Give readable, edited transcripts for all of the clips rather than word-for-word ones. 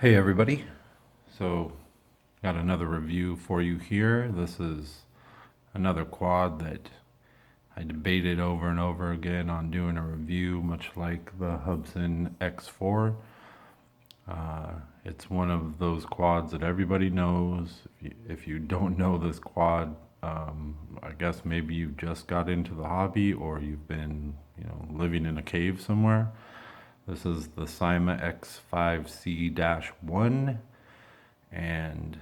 Hey everybody, so got another review for you here. This is another quad that I debated over and over again on doing a review, much like the Hubsan X4. It's one of those quads that everybody knows. If you don't know this quad, I guess maybe you just got into the hobby or you've been, living in a cave somewhere. This is the Syma X5C-1, and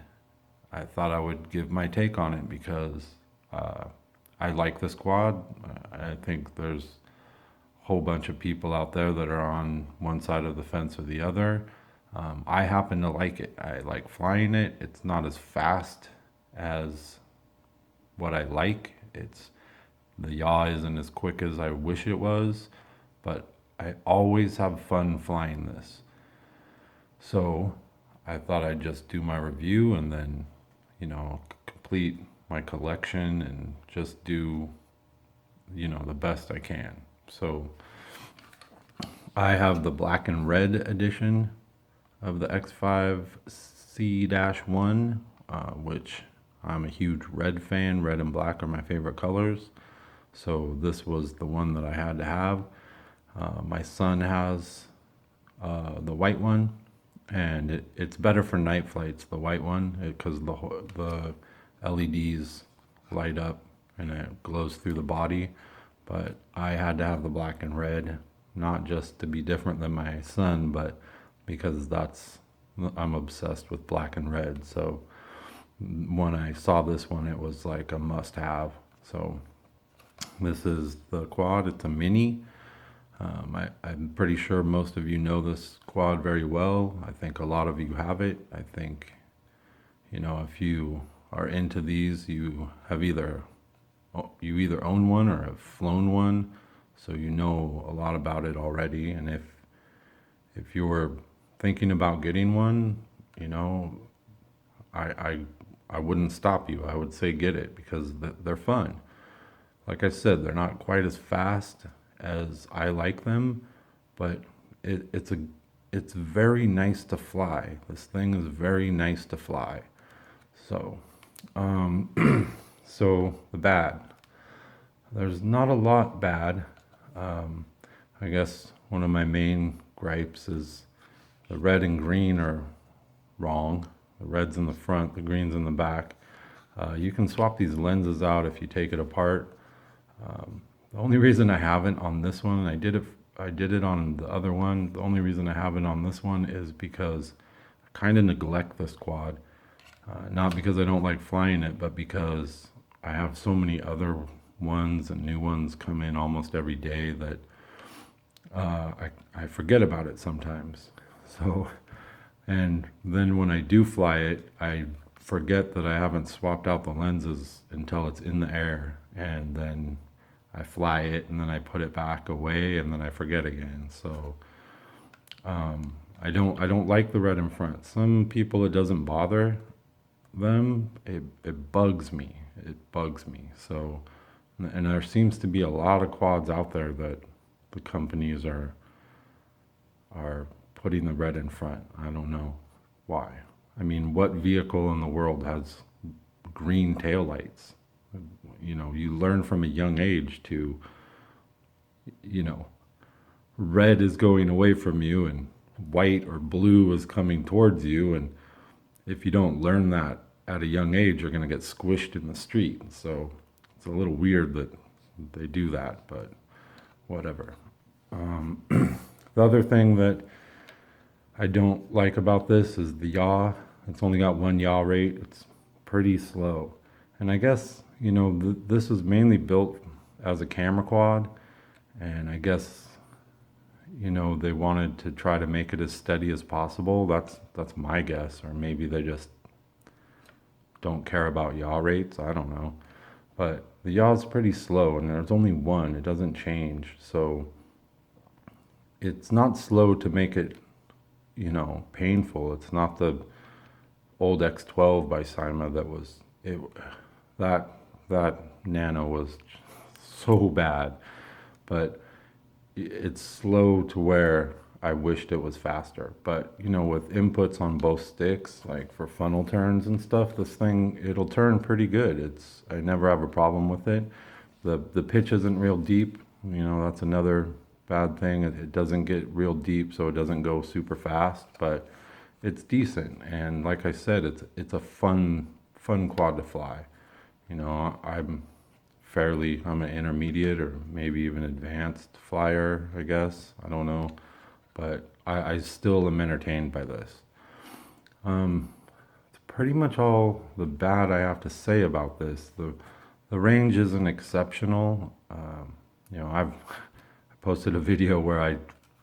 I thought I would give my take on it because uh, I like this quad. I think there's a whole bunch of people out there that are on one side of the fence or the other. I happen to like it. I like flying it. It's not as fast as what I like. The yaw isn't as quick as I wish it was, but I always have fun flying this. So I thought I'd just do my review and then, complete my collection and just do, the best I can. So I have the black and red edition of the X5C-1, which I'm a huge red fan. Red and black are my favorite colors. So this was the one that I had to have. My son has the white one, and it's better for night flights, the white one, because the LEDs light up and it glows through the body. But I had to have the black and red, not just to be different than my son, but because I'm obsessed with black and red. So when I saw this one, it was like a must have. So this is the quad. It's a mini. I'm pretty sure most of you know this quad very well. I think a lot of you have it. I think, if you are into these, you either own one or have flown one, so you know a lot about it already. And if you were thinking about getting one, I I wouldn't stop you. I would say get it because they're fun. Like I said, they're not quite as fast as I like them, but it's very nice to fly. This thing is very nice to fly. So, so the bad. There's not a lot bad. Um, I guess one of my main gripes is the red and green are wrong. The red's in the front, the green's in the back. You can swap these lenses out if you take it apart. The only reason I haven't on this one, I did it on the other one. The only reason I haven't on this one is because I kind of neglect this quad. Not because I don't like flying it, but because I have so many other ones and new ones come in almost every day that I forget about it sometimes. So, and then when I do fly it, I forget that I haven't swapped out the lenses until it's in the air, and then I fly it, and then I put it back away, and then I forget again. So I don't like the red in front. Some people it doesn't bother them. It bugs me. It bugs me. So, and there seems to be a lot of quads out there that the companies are putting the red in front. I don't know why. I mean, what vehicle in the world has green taillights? You learn from a young age to, you know, red is going away from you and white or blue is coming towards you. And if you don't learn that at a young age, you're going to get squished in the street. So it's a little weird that they do that, but whatever. The other thing that I don't like about this is the yaw. It's only got one yaw rate. It's pretty slow. And I guess, this was mainly built as a camera quad. And I guess, they wanted to try to make it as steady as possible. That's my guess. Or maybe they just don't care about yaw rates. I don't know. But the yaw is pretty slow and there's only one. It doesn't change. So it's not slow to make it, painful. It's not the old X12 by Syma that nano was so bad, but it's slow to where I wished it was faster. But, you know, with inputs on both sticks, like for funnel turns and stuff, this thing, it'll turn pretty good. I never have a problem with it. The pitch isn't real deep. You know, that's another bad thing. It doesn't get real deep, so it doesn't go super fast, but it's decent. And like I said, it's a fun quad to fly. You know, I'm an intermediate or maybe even advanced flyer, I guess. I don't know, but I still am entertained by this. It's pretty much all the bad I have to say about this. The range isn't exceptional. You know, I posted a video where I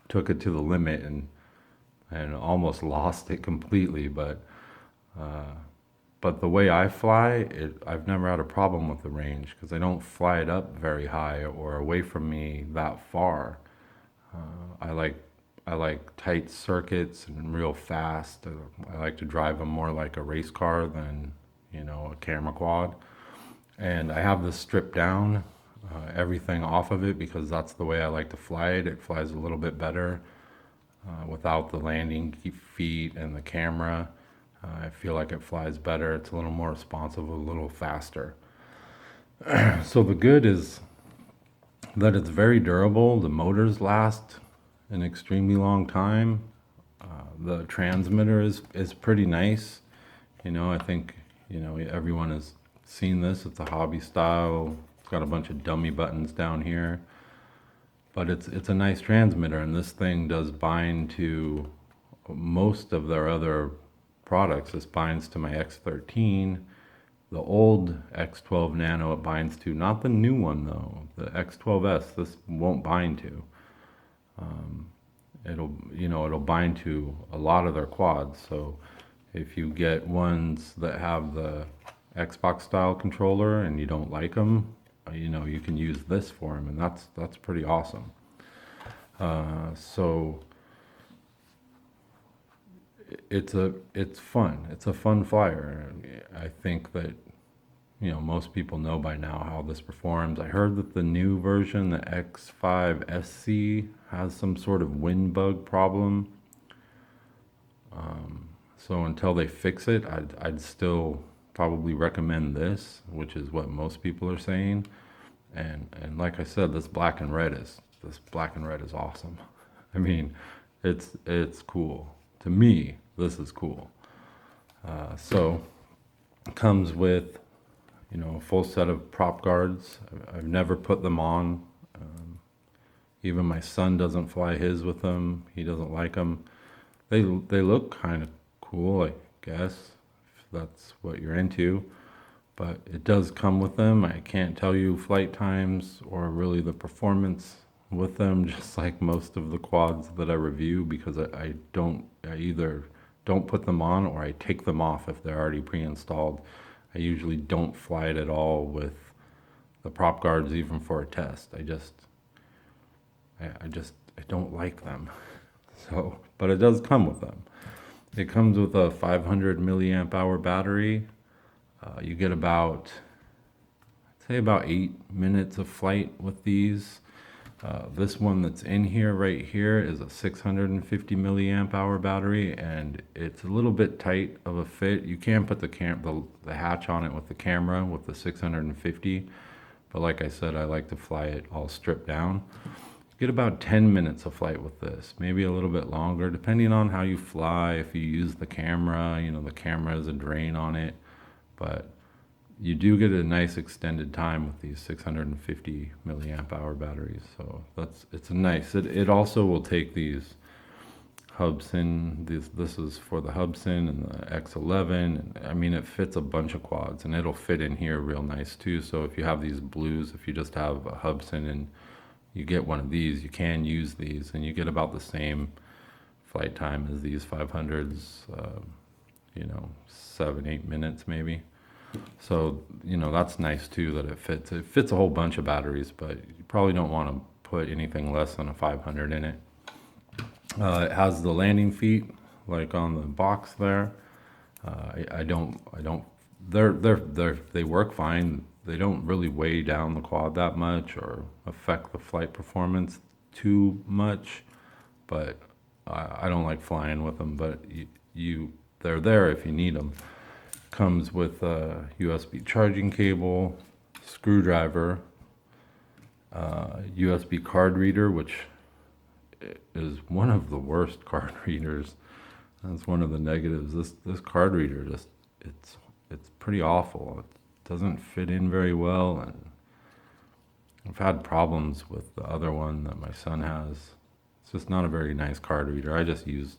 took it to the limit and almost lost it completely, but the way I fly, I've never had a problem with the range because I don't fly it up very high or away from me that far. I like I like tight circuits and real fast. I like to drive them more like a race car than, you know, a camera quad. And I have this stripped down, everything off of it because that's the way I like to fly it. It flies a little bit better without the landing feet and the camera. I feel like it flies better. It's a little more responsive, a little faster. So the good is that it's very durable. The motors last an extremely long time. The transmitter is pretty nice. You know, I think, you know, everyone has seen this. It's a hobby style. It's got a bunch of dummy buttons down here. But it's a nice transmitter, and this thing does bind to most of their other products. This binds to my X13. The old X12 Nano it binds to, not the new one though. The X12S, this won't bind to. It'll bind to a lot of their quads. So if you get ones that have the Xbox style controller and you don't like them, you know, you can use this for them, and that's pretty awesome. So it's fun. It's a fun flyer. I think that, you know, most people know by now how this performs. I heard that the new version, the X5C, has some sort of wind bug problem. So until they fix it, I'd still probably recommend this, which is what most people are saying. And like I said, this black and red is awesome. I mean, it's cool. To me, this is cool. So it comes with, you know, a full set of prop guards. I've never put them on. Even my son doesn't fly his with them. He doesn't like them. They look kind of cool, I guess, if that's what you're into. But it does come with them. I can't tell you flight times or really the performance with them, just like most of the quads that I review, because I either don't put them on or I take them off if they're already pre-installed. I usually don't fly it at all with the prop guards, even for a test. I don't like them. So, but it does come with them. It comes with a 500 milliamp hour battery. You get about 8 minutes of flight with these. This one that's in here right here is a 650 milliamp hour battery, and it's a little bit tight of a fit. You can put the hatch on it with the camera with the 650, but like I said, I like to fly it all stripped down. You get about 10 minutes of flight with this, maybe a little bit longer, depending on how you fly. If you use the camera, you know, the camera has a drain on it, but you do get a nice extended time with these 650 milliamp hour batteries. So it's nice. It also will take these Hubsan. This is for the Hubsan and the X11. And, I mean, it fits a bunch of quads, and it'll fit in here real nice too. So if you have these blues, if you just have a Hubsan and you get one of these, you can use these, and you get about the same flight time as these 500s. You know, 7-8 minutes maybe. So, you know, that's nice too that it fits. It fits a whole bunch of batteries, but you probably don't want to put anything less than a 500 in it. It has the landing feet, like on the box there. They work fine. They don't really weigh down the quad that much or affect the flight performance too much, but I don't like flying with them, but they're there if you need them. Comes with a USB charging cable, screwdriver, USB card reader, which is one of the worst card readers. That's one of the negatives. This card reader just it's pretty awful. It doesn't fit in very well, and I've had problems with the other one that my son has. It's just not a very nice card reader. I just use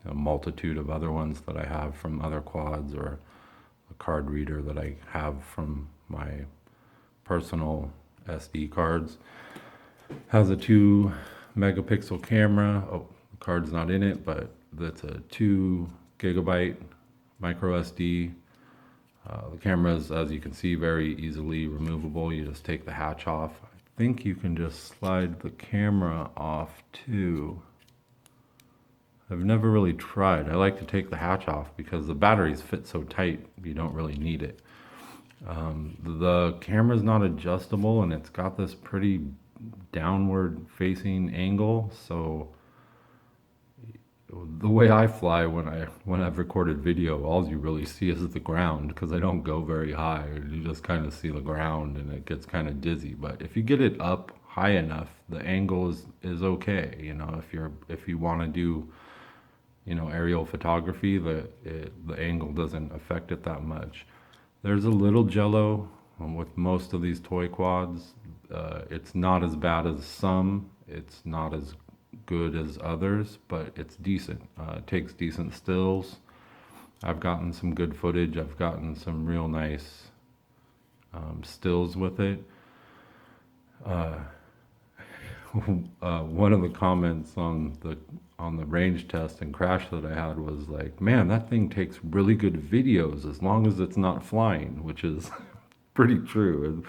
a multitude of other ones that I have from other quads, or a card reader that I have from my personal SD cards. Has a 2 megapixel camera. Oh, the card's not in it, but that's a 2 gigabyte micro SD. The camera is, as you can see, very easily removable. You just take the hatch off. I think you can just slide the camera off too. I've never really tried. I like to take the hatch off because the batteries fit so tight, you don't really need it. The camera's not adjustable, and it's got this pretty downward facing angle, so the way I fly when I've recorded video, all you really see is the ground, because I don't go very high. You just kind of see the ground, and it gets kind of dizzy. But if you get it up high enough, the angle is okay. You know, if you want to do, you know, aerial photography, the angle doesn't affect it that much. There's a little jello with most of these toy quads. It's not as bad as some. It's not as good as others, but it's decent. It takes decent stills. I've gotten some good footage. I've gotten some real nice stills with it. One of the comments on the range test and crash that I had was like, man, that thing takes really good videos as long as it's not flying, which is pretty true.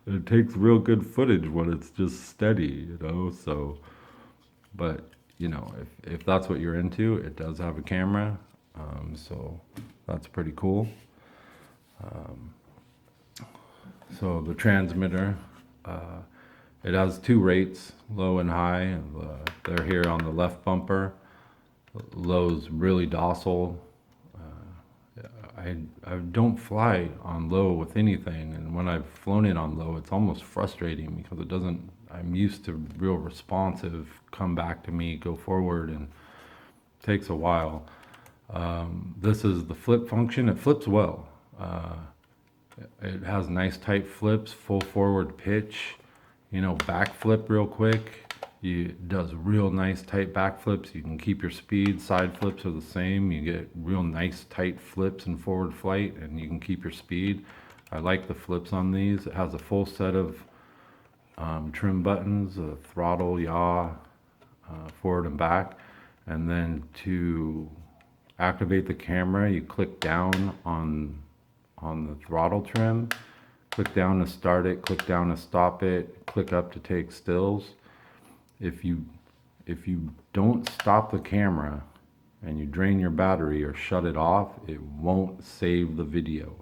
It takes real good footage when it's just steady, you know. So, but you know, if that's what you're into, it does have a camera, so that's pretty cool. So the transmitter, it has 2 rates, low and high, and they're here on the left bumper. Low's really docile. I don't fly on low with anything, and when I've flown it on low, it's almost frustrating because it doesn't. I'm used to real responsive, come back to me, go forward, and it takes a while. This is the flip function. It flips well. It has nice tight flips, full forward pitch, you know, back flip real quick. It does real nice tight back flips. You can keep your speed. Side flips are the same. You get real nice tight flips in forward flight, and you can keep your speed. I like the flips on these. It has a full set of trim buttons, a throttle, yaw, forward and back. And then to activate the camera, you click down on the throttle trim, click down to start it, click down to stop it, click up to take stills. If you don't stop the camera and you drain your battery or shut it off, it won't save the video.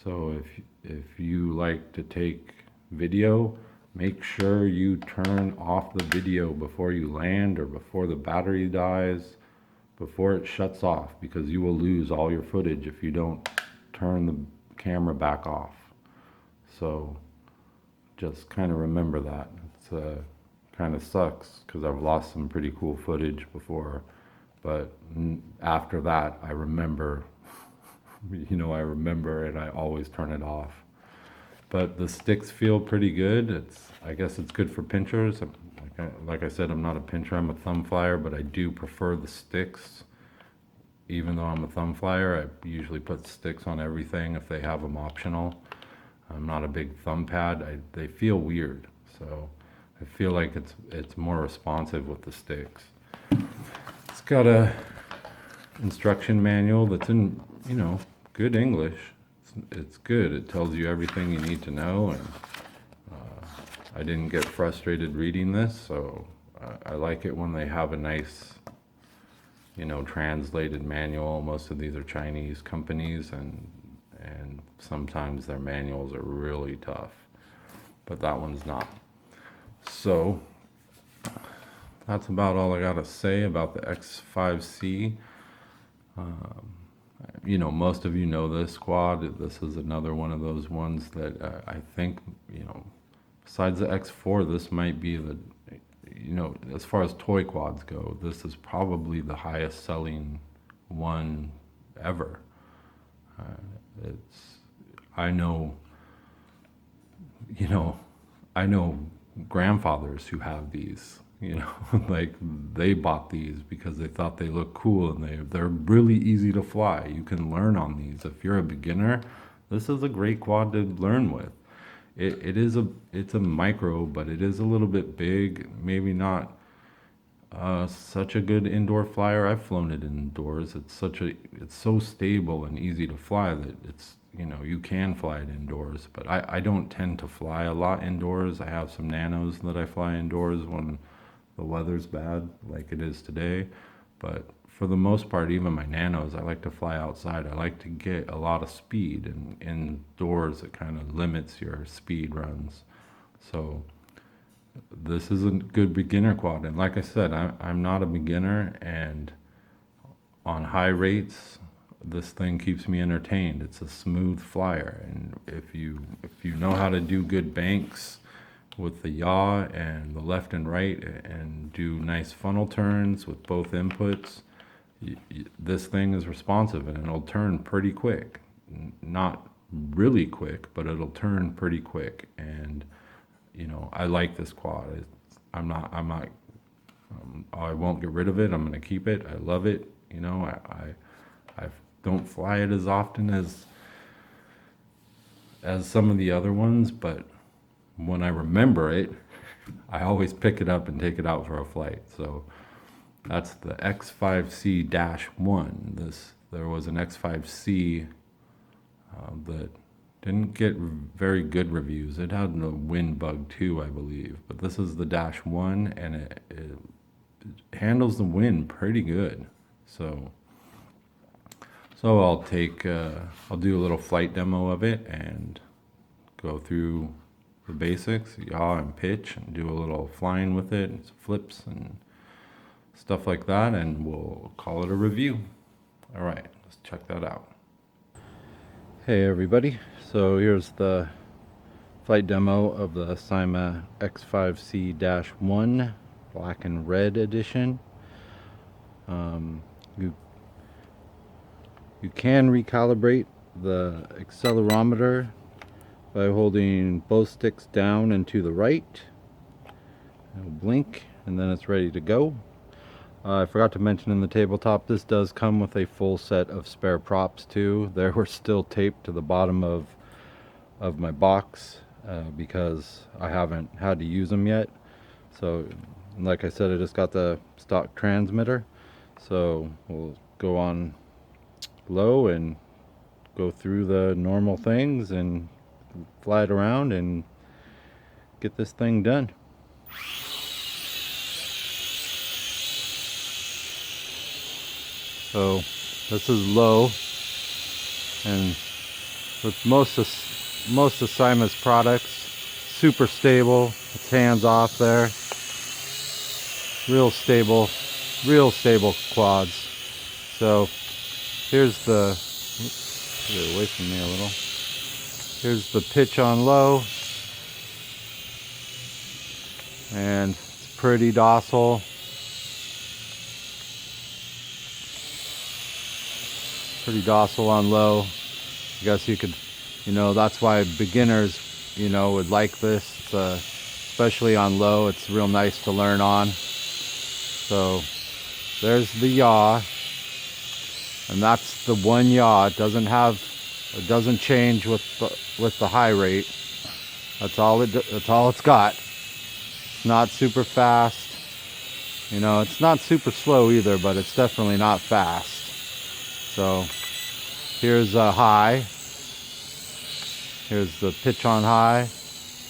So if you like to take video, make sure you turn off the video before you land or before the battery dies, before it shuts off, because you will lose all your footage if you don't turn the camera back off. So just kind of remember that. It's kind of sucks because I've lost some pretty cool footage before, but after that I remember, you know, I remember, and I always turn it off. But the sticks feel pretty good. I guess it's good for pinchers. Like I said, I'm not a pincher, I'm a thumb flyer, but I do prefer the sticks. Even though I'm a thumb flyer, I usually put sticks on everything if they have them optional. I'm not a big thumb pad. They feel weird, so I feel like it's more responsive with the sticks. It's got a instruction manual that's in, you know, good English. It's good. It tells you everything you need to know, and I didn't get frustrated reading this, so I like it when they have a nice, you know, translated manual. Most of these are Chinese companies, and sometimes their manuals are really tough, but that one's not. So that's about all I gotta say about the X5C. You know, most of you know this quad. This is another one of those ones that I think, you know, besides the X4, this might be the, you know, as far as toy quads go, this is probably the highest selling one ever. It's, I know, you know, I know grandfathers who have these, you know, like they bought these because they thought they look cool and they're really easy to fly. You can learn on these. If you're a beginner, this is a great quad to learn with. It's a micro, but it is a little bit big. Maybe not such a good indoor flyer. I've flown it indoors. It's so stable and easy to fly that it's, you know, you can fly it indoors. But I don't tend to fly a lot indoors. I have some nanos that I fly indoors when the weather's bad, like it is today. But for the most part, even my nanos, I like to fly outside. I like to get a lot of speed, and indoors it kind of limits your speed runs. So this is a good beginner quad. And like I said, I'm not a beginner, and on high rates, this thing keeps me entertained. It's a smooth flyer, and if you know how to do good banks with the yaw and the left and right, and do nice funnel turns with both inputs, this thing is responsive and it'll turn pretty quick. Not really quick, but it'll turn pretty quick. And you know, I like this quad. I won't get rid of it. I'm going to keep it. I love it. You know, I don't fly it as often as some of the other ones, but when I remember it, I always pick it up and take it out for a flight. So that's the X5C-1. There was an X5C that didn't get very good reviews. It had a wind bug too, I believe. But this is the -1, and it handles the wind pretty good. So I'll do a little flight demo of it and go through the basics, yaw and pitch, and do a little flying with it, and flips and stuff like that, and we'll call it a review. All right, let's check that out. Hey everybody, so here's the flight demo of the Syma X5C-1 black and red edition. You can recalibrate the accelerometer by holding both sticks down and to the right. It'll blink and then it's ready to go. I forgot to mention in the tabletop, this does come with a full set of spare props too. They were still taped to the bottom of my box because I haven't had to use them yet. So like I said, I just got the stock transmitter. So we'll go on low and go through the normal things and fly it around and get this thing done. So this is low, and with most of Syma's products, super stable. It's hands off there. Real stable quads. So here's the, get away from me a little. Here's the pitch on low, and it's pretty docile. Pretty docile on low. I guess you could, you know, that's why beginners, you know, would like this. It's, especially on low, it's real nice to learn on. So there's the yaw, and that's the one yaw. It doesn't change with the high rate. That's all it's got. It's not super fast. You know, it's not super slow either, but it's definitely not fast. So here's a high. Here's the pitch on high,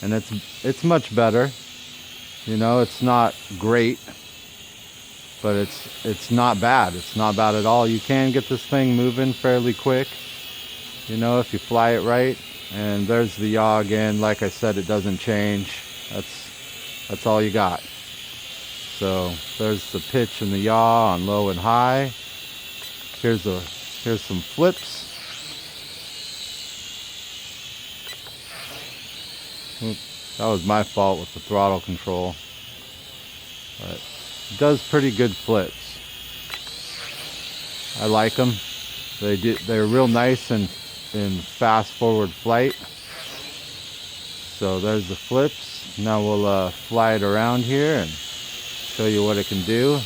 and it's much better. You know, it's not great, but it's not bad. It's not bad at all. You can get this thing moving fairly quick, you know, if you fly it right. And there's the yaw again. Like I said, it doesn't change. That's all you got. So there's the pitch and the yaw on low and high. Here's some flips. Oops, that was my fault with the throttle control. But it does pretty good flips. I like them. They're real nice and in fast forward flight. So there's the flips. Now we'll fly it around here and show you what it can do.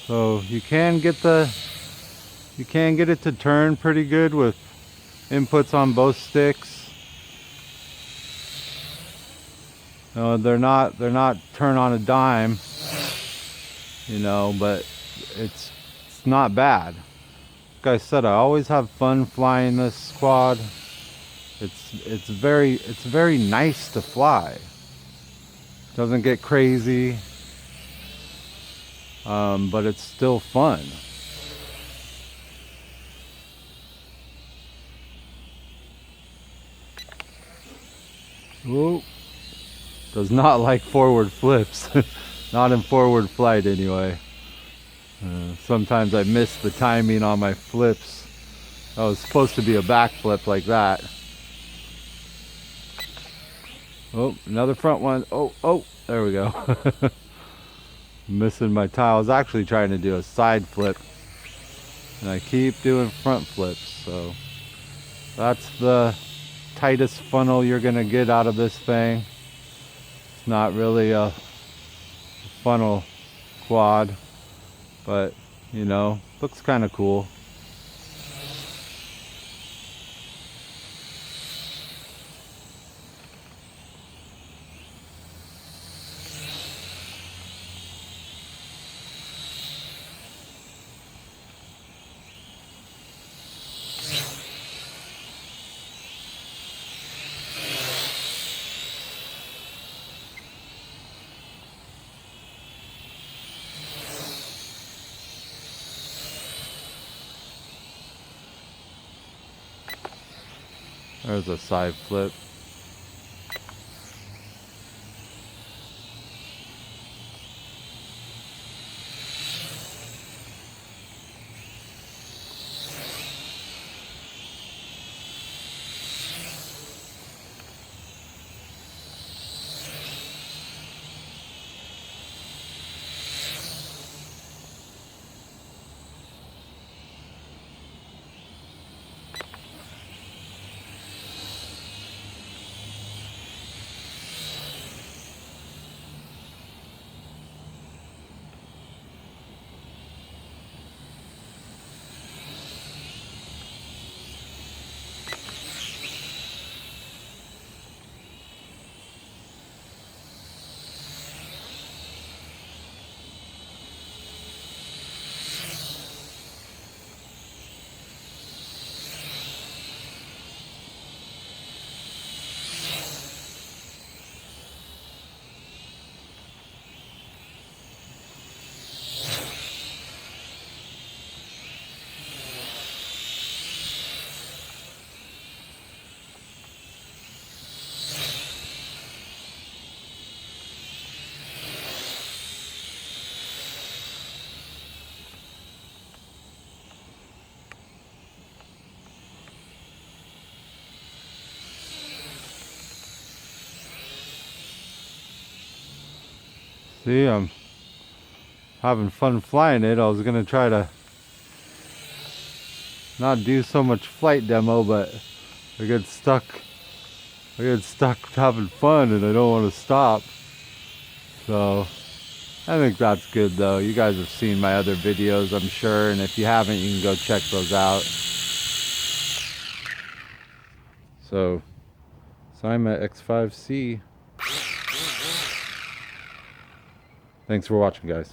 So you can get it to turn pretty good with inputs on both sticks. They're not turn on a dime, you know, but it's not bad. Like I said, I always have fun flying this quad. It's very nice to fly. Doesn't get crazy. But it's still fun. Whoa. Does not like forward flips. Not in forward flight anyway. Sometimes I miss the timing on my flips. I was supposed to be a backflip like that. Oh, another front one. Oh, there we go. Missing my tile. I was actually trying to do a side flip, and I keep doing front flips. So that's the tightest funnel you're gonna get out of this thing. It's not really a funnel quad, but you know, looks kind of cool. There's a side flip. See, I'm having fun flying it. I was gonna try to not do so much flight demo, but I get stuck having fun and I don't want to stop. So I think that's good though. You guys have seen my other videos, I'm sure, and if you haven't, you can go check those out. So Syma X5C. Thanks for watching, guys.